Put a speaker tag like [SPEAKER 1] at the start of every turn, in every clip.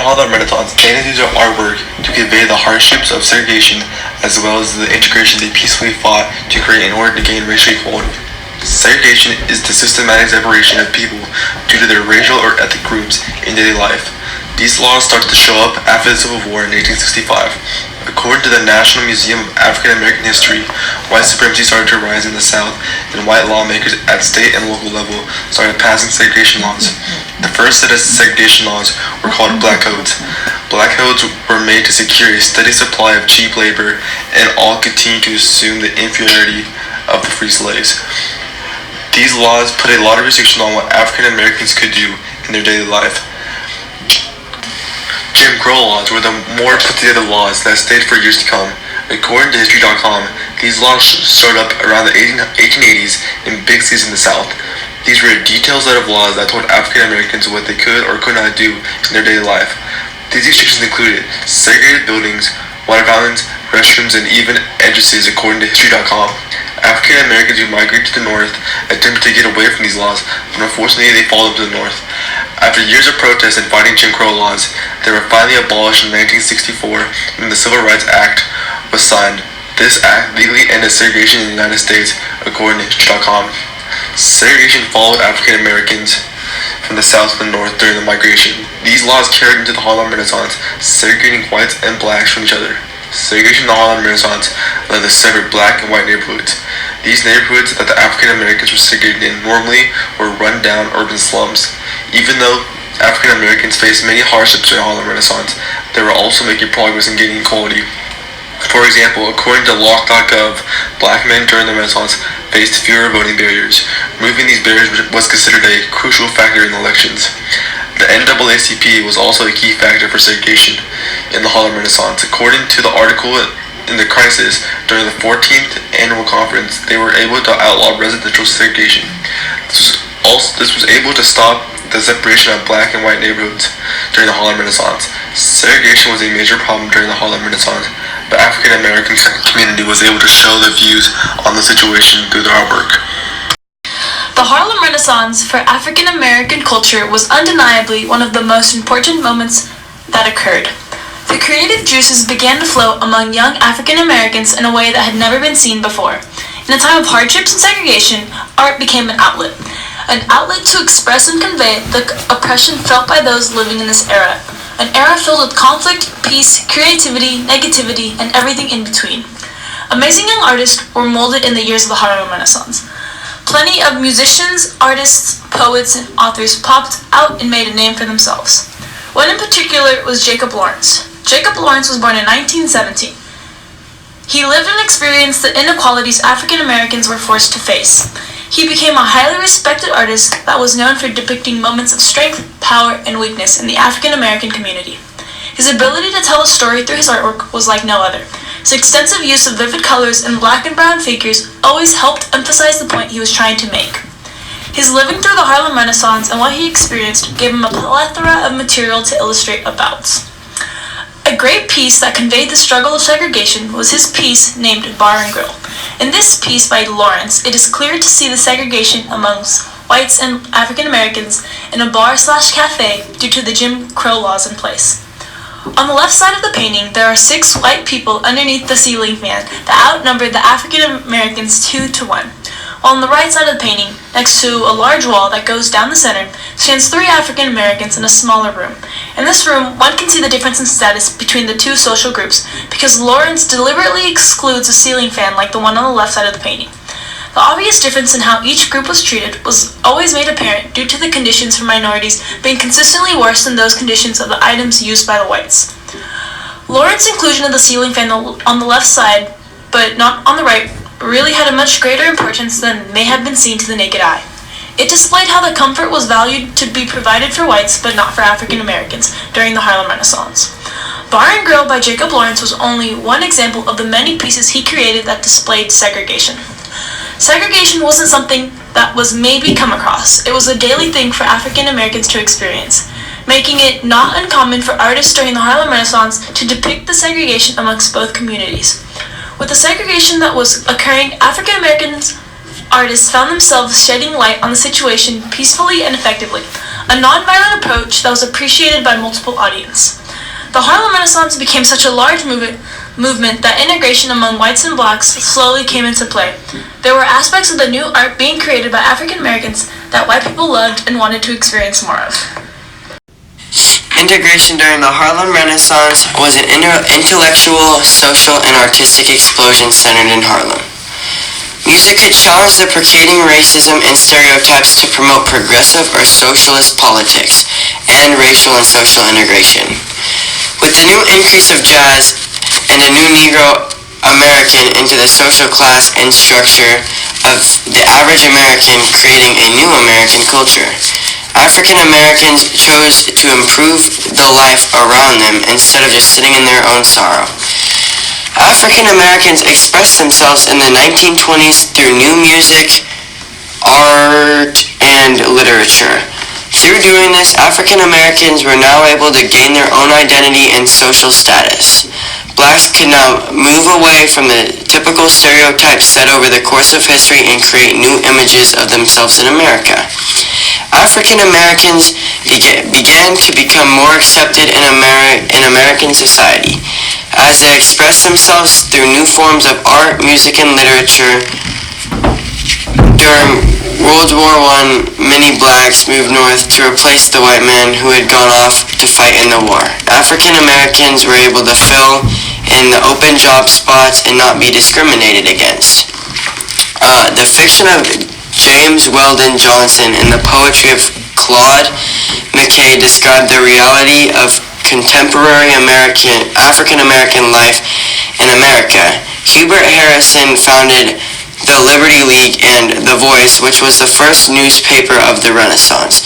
[SPEAKER 1] Harlem Renaissance, they used their artwork to convey the hardships of segregation as well as the integration they peacefully fought to create in order to gain racial equality. Segregation is the systematic separation of people due to their racial or ethnic groups in daily life. These laws started to show up after the Civil War in 1865. According to the National Museum of African American History, white supremacy started to rise in the South, and white lawmakers at state and local level started passing segregation laws. The first set of segregation laws were called Black Codes. Black Codes were made to secure a steady supply of cheap labor, and all continued to assume the inferiority of the free slaves. These laws put a lot of restrictions on what African Americans could do in their daily life. Jim Crow laws were the more put-together laws that stayed for years to come. According to History.com, these laws showed up around the 1880s in big cities in the South. These were a detailed set of laws that told African Americans what they could or could not do in their daily life. These restrictions included segregated buildings, water fountains, restrooms, and even entrances, according to History.com. African Americans who migrated to the North attempted to get away from these laws, but unfortunately they followed them to the North. After years of protests and fighting Jim Crow laws, they were finally abolished in 1964 when the Civil Rights Act was signed. This act legally ended segregation in the United States, according to History.com. Segregation followed African Americans from the South to the North during the migration. These laws carried into the Harlem Renaissance, segregating whites and blacks from each other. Segregation in the Harlem Renaissance led to separate black and white neighborhoods. These neighborhoods that the African Americans were segregated in normally were run-down urban slums. Even though African Americans faced many hardships during the Harlem Renaissance, they were also making progress in gaining equality. For example, according to Lock.gov, black men during the Renaissance faced fewer voting barriers. Removing these barriers was considered a crucial factor in elections. The NAACP was also a key factor for segregation in the Harlem Renaissance. According to the article in the Crisis, during the 14th annual conference, they were able to outlaw residential segregation. This was able to stop the separation of black and white neighborhoods during the Harlem Renaissance. Segregation was a major problem during the Harlem Renaissance, but African American community was able to show their views on the situation through their artwork.
[SPEAKER 2] The Harlem Renaissance for African American culture was undeniably one of the most important moments that occurred. The creative juices began to flow among young African Americans in a way that had never been seen before. In a time of hardships and segregation, art became an outlet to express and convey the oppression felt by those living in this era, an era filled with conflict, peace, creativity, negativity, and everything in between. Amazing young artists were molded in the years of the Harlem Renaissance. Plenty of musicians, artists, poets, and authors popped out and made a name for themselves. One in particular was Jacob Lawrence. Jacob Lawrence was born in 1917. He lived and experienced the inequalities African Americans were forced to face. He became a highly respected artist that was known for depicting moments of strength, power, and weakness in the African American community. His ability to tell a story through his artwork was like no other. His extensive use of vivid colors and black and brown figures always helped emphasize the point he was trying to make. His living through the Harlem Renaissance and what he experienced gave him a plethora of material to illustrate about. A great piece that conveyed the struggle of segregation was his piece named Bar and Grill. In this piece by Lawrence, it is clear to see the segregation amongst whites and African Americans in a bar/cafe due to the Jim Crow laws in place. On the left side of the painting, there are 6 white people underneath the ceiling fan that outnumbered the African Americans 2-1. While on the right side of the painting, next to a large wall that goes down the center, stands 3 African Americans in a smaller room. In this room, one can see the difference in status between the 2 social groups because Lawrence deliberately excludes a ceiling fan like the one on the left side of the painting. The obvious difference in how each group was treated was always made apparent due to the conditions for minorities being consistently worse than those conditions of the items used by the whites. Lawrence's inclusion of the ceiling fan on the left side, but not on the right, really had a much greater importance than may have been seen to the naked eye. It displayed how the comfort was valued to be provided for whites but not for African Americans during the Harlem Renaissance. Bar and Grill by Jacob Lawrence was only one example of the many pieces he created that displayed segregation. Segregation wasn't something that was maybe come across. It was a daily thing for African Americans to experience, making it not uncommon for artists during the Harlem Renaissance to depict the segregation amongst both communities. With the segregation that was occurring, African American artists found themselves shedding light on the situation peacefully and effectively, a non-violent approach that was appreciated by multiple audiences. The Harlem Renaissance became such a large movement that integration among whites and blacks slowly came into play. There were aspects of the new art being created by African Americans that white people loved and wanted to experience more of.
[SPEAKER 3] Integration during the Harlem Renaissance was an intellectual, social, and artistic explosion centered in Harlem. Music could challenge the pervading racism and stereotypes to promote progressive or socialist politics and racial and social integration. With the new increase of jazz and a new Negro American into the social class and structure of the average American, creating a new American culture. African Americans chose to improve the life around them instead of just sitting in their own sorrow. African Americans expressed themselves in the 1920s through new music, art, and literature. Through doing this, African Americans were now able to gain their own identity and social status. Blacks could now move away from the typical stereotypes set over the course of history and create new images of themselves in America. African Americans began to become more accepted in American society as they expressed themselves through new forms of art, music, and literature. During World War I, many blacks moved north to replace the white men who had gone off to fight in the war. African Americans were able to fill in the open job spots and not be discriminated against. The fiction of James Weldon Johnson and the poetry of Claude McKay described the reality of contemporary African American life in America. Hubert Harrison founded the Liberty League and The Voice, which was the first newspaper of the Renaissance.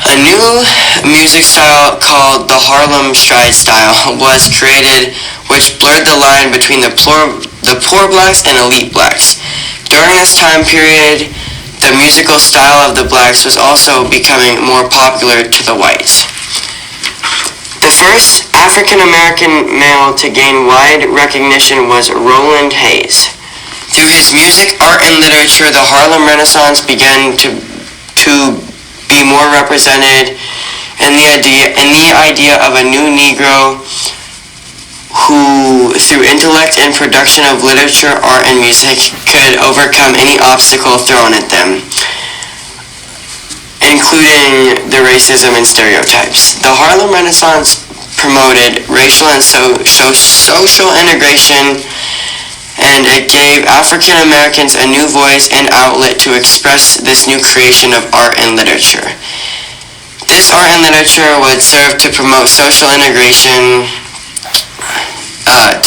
[SPEAKER 3] A new music style called the Harlem Stride style was created, which blurred the line between the poor blacks and elite blacks. During this time period, the musical style of the blacks was also becoming more popular to the whites. The first African American male to gain wide recognition was Roland Hayes. Through his music, art, and literature, the Harlem Renaissance began to be more represented, and the idea of a new Negro who, through intellect and production of literature, art, and music, could overcome any obstacle thrown at them, including the racism and stereotypes. The Harlem Renaissance promoted racial and social integration, and it gave African Americans a new voice and outlet to express this new creation of art and literature. This art and literature would serve to promote social integration.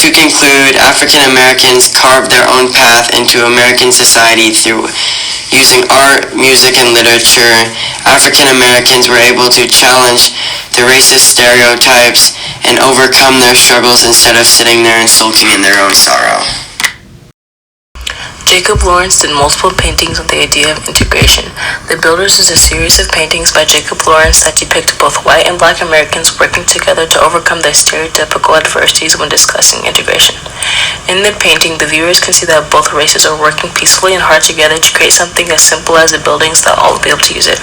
[SPEAKER 3] To conclude, African Americans carved their own path into American society through using art, music, and literature. African Americans were able to challenge the racist stereotypes and overcome their struggles instead of sitting there and sulking in their own sorrow.
[SPEAKER 4] Jacob Lawrence did multiple paintings on the idea of integration. The Builders is a series of paintings by Jacob Lawrence that depict both white and black Americans working together to overcome their stereotypical adversities when discussing integration. In the painting, the viewers can see that both races are working peacefully and hard together to create something as simple as the buildings that all will be able to use it.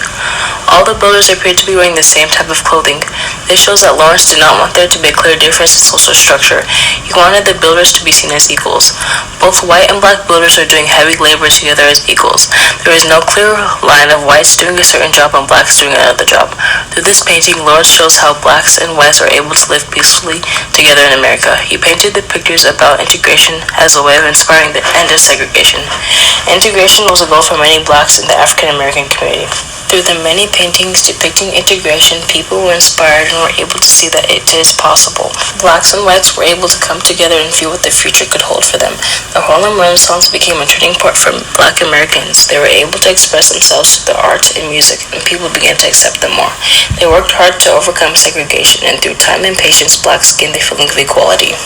[SPEAKER 4] All the builders appear to be wearing the same type of clothing. This shows that Lawrence did not want there to be a clear difference in social structure. He wanted the builders to be seen as equals. Both white and black builders are doing heavy labor together as equals. There is no clear line of whites doing a certain job and blacks doing another job. Through this painting, Lawrence shows how blacks and whites are able to live peacefully together in America. He painted the pictures about integration as a way of inspiring the end of segregation. Integration was a goal for many blacks in the African American community. Through the many paintings depicting integration, people were inspired and were able to see that it is possible. Blacks and whites were able to come together and view what the future could hold for them. The Harlem Renaissance became a turning point for black Americans. They were able to express themselves through the art and music, and people began to accept them more. They worked hard to overcome segregation, and through time and patience, blacks gained the feeling of equality.